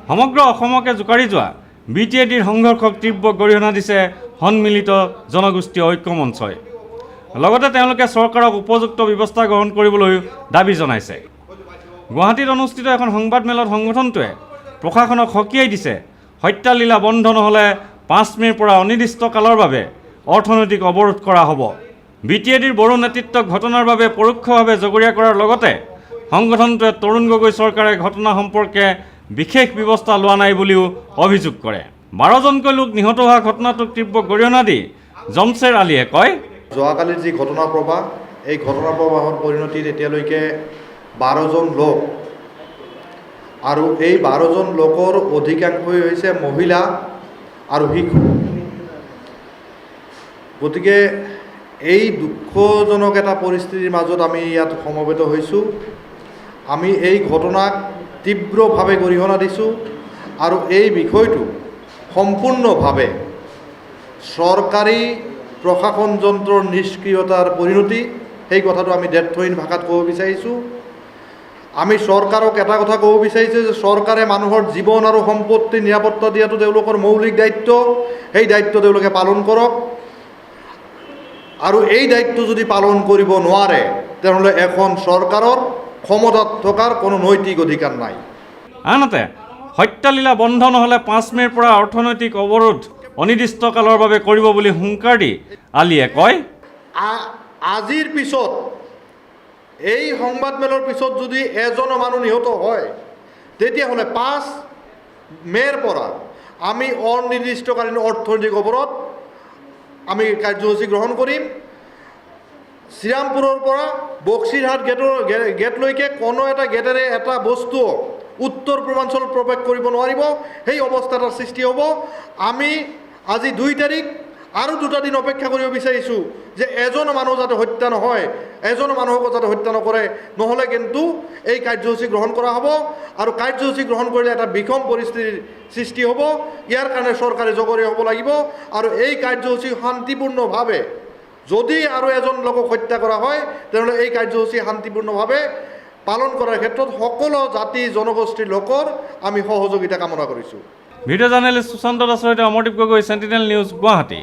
সমগ্ৰ অসমকে জোকাৰি যোৱা BTADৰ সংঘৰ্ষক তীব্ৰ গৰিহণা দিছে সন্মিলিত জনগোষ্ঠীয় ঐক্য মঞ্চই। লগতে তেওঁলোকে চৰকাৰক উপযুক্ত ব্যৱস্থা গ্ৰহণ কৰিবলৈ দাবী জনাইছে। গুৱাহাটীত অনুষ্ঠিত এখন সংবাদমেলত সংগঠনটোৱে প্ৰশাসনক সকীয়াই দিছে হত্যালীলা বন্ধ নহ'লে 5 মে'ৰ পৰা অনিৰ্দিষ্ট কালৰ বাবে অৰ্থনৈতিক অৱৰোধ কৰা হ'ব। BTADৰ বড়ো নেতৃত্বক ঘটনাৰ বাবে পৰোক্ষভাৱে জগৰীয়া কৰাৰ লগতে সংগঠনটোৱে তৰুণ গগৈ চৰকাৰে ঘটনা সম্পৰ্কে বিশেষ ব্যৱস্থা লোৱা নাই বুলিও অভিযোগ কৰে। 12জনকৈ লোক নিহত হোৱা ঘটনাটোক তীব্ৰ গৰিহণা দি জমছেৰ আলীয়ে কয়, যোৱাকালিৰ যি ঘটনা প্ৰবাহ, এই ঘটনা প্ৰবাহৰ পৰিণতিত এতিয়ালৈকে 12জন লোক, আৰু এই 12জন লোকৰ অধিকাংশই হৈছে মহিলা আৰু শিশু। গতিকে এই দুঃখজনক এটা পৰিস্থিতিৰ মাজত আমি ইয়াত সমবেত হৈছোঁ। আমি এই ঘটনাক তীব্ৰভাৱে গৰিহণা দিছোঁ আৰু এই বিষয়টো সম্পূৰ্ণভাৱে চৰকাৰী প্ৰশাসন যন্ত্ৰৰ নিষ্ক্ৰিয়তাৰ পৰিণতি, সেই কথাটো আমি দ্ব্যৰ্থহীন ভাষাত ক'ব বিচাৰিছোঁ। আমি চৰকাৰক এটা কথা ক'ব বিচাৰিছোঁ যে চৰকাৰে মানুহৰ জীৱন আৰু সম্পত্তিৰ নিৰাপত্তা দিয়াটো তেওঁলোকৰ মৌলিক দায়িত্ব। সেই দায়িত্ব তেওঁলোকে পালন কৰক, আৰু এই দায়িত্ব যদি পালন কৰিব নোৱাৰে তেনেহ'লে এখন চৰকাৰৰ ক্ষমতাত থকাৰ কোনো নৈতিক অধিকাৰ নাই। আনহাতে হত্যালীলা বন্ধ নহ'লে 5 মে'ৰ পৰা অৰ্থনৈতিক অৱৰোধ অনিৰ্দিষ্ট কালৰ বাবে কৰিব বুলি হুংকাৰ দি আলীয়ে কয়, আজিৰ পিছত এই সংবাদমেলৰ পিছত যদি এজনো মানুহ নিহত হয় তেতিয়াহ'লে 5 মে'ৰ পৰা আমি অনিৰ্দিষ্টকালীন অৰ্থনৈতিক অৱৰোধ আমি কাৰ্যসূচী গ্ৰহণ কৰিম। শ্ৰীৰামপুৰৰ পৰা বক্সিৰহাট গেটলৈকে কোনো এটা গেটেৰে এটা বস্তু উত্তৰ পূৰ্বাঞ্চলত প্ৰৱেশ কৰিব নোৱাৰিব, সেই অৱস্থা এটাৰ সৃষ্টি হ'ব। আমি আজি 2 তাৰিখ আৰু 2টা দিন অপেক্ষা কৰিব বিচাৰিছোঁ যে এজন মানুহ যাতে হত্যা নহয়, এজন মানুহকো যাতে হত্যা নকৰে, নহ'লে কিন্তু এই কাৰ্যসূচী গ্ৰহণ কৰা হ'ব। আৰু কাৰ্যসূচী গ্ৰহণ কৰিলে এটা বিষম পৰিস্থিতিৰ সৃষ্টি হ'ব। ইয়াৰ কাৰণে চৰকাৰে জগৰীয়া হ'ব লাগিব, আৰু এই কাৰ্যসূচী শান্তিপূৰ্ণভাৱে, যদি আৰু এজন লোকক হত্যা কৰা হয় তেনেহ'লে এই কাৰ্যসূচী শান্তিপূৰ্ণভাৱে পালন কৰাৰ ক্ষেত্ৰত সকলো জাতি জনগোষ্ঠীৰ লোকৰ আমি সহযোগিতা কামনা কৰিছোঁ। ভিডিঅ' জাৰ্নেলিষ্ট সুশান্ত দাসৰ সৈতে অমৰদীপ গগৈ, চেণ্টিনেল নিউজ, গুৱাহাটী।